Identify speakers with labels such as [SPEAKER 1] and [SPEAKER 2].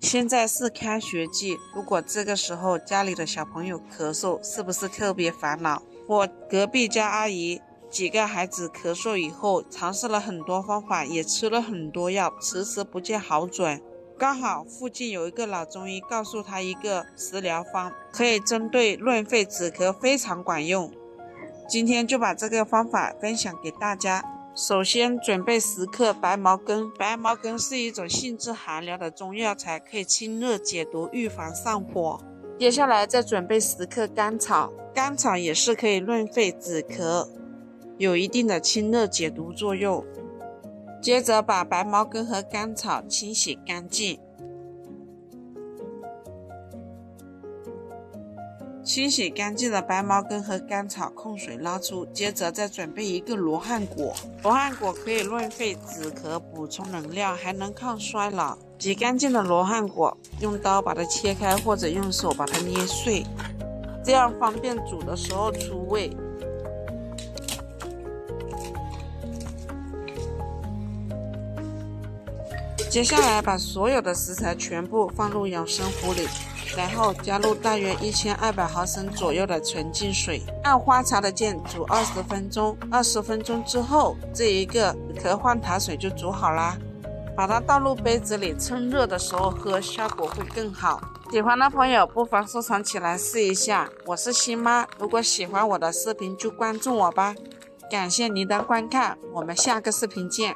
[SPEAKER 1] 现在是开学季，如果这个时候家里的小朋友咳嗽，是不是特别烦恼？我隔壁家阿姨几个孩子咳嗽以后，尝试了很多方法，也吃了很多药，迟迟不见好转。刚好附近有一个老中医告诉他一个食疗方，可以针对润肺止咳，非常管用。今天就把这个方法分享给大家。首先准备10克白茅根，白茅根是一种性质寒凉的中药材，可以清热解毒，预防上火。接下来再准备10克甘草，甘草也是可以润肺止咳，有一定的清热解毒作用。接着把白茅根和甘草清洗干净，清洗干净的白茅根和甘草控水捞出，接着再准备一个罗汉果。罗汉果可以润肺止咳，补充能量，还能抗衰老。洗干净的罗汉果，用刀把它切开，或者用手把它捏碎，这样方便煮的时候出味。接下来把所有的食材全部放入养生壶里，然后加入大约1200毫升左右的纯净水，按花茶的键煮20分钟。20分钟之后，这一个咳换塔水就煮好啦。把它倒入杯子里，趁热的时候喝，效果会更好。喜欢的朋友不妨收藏起来试一下。我是新妈，如果喜欢我的视频就关注我吧。感谢您的观看，我们下个视频见。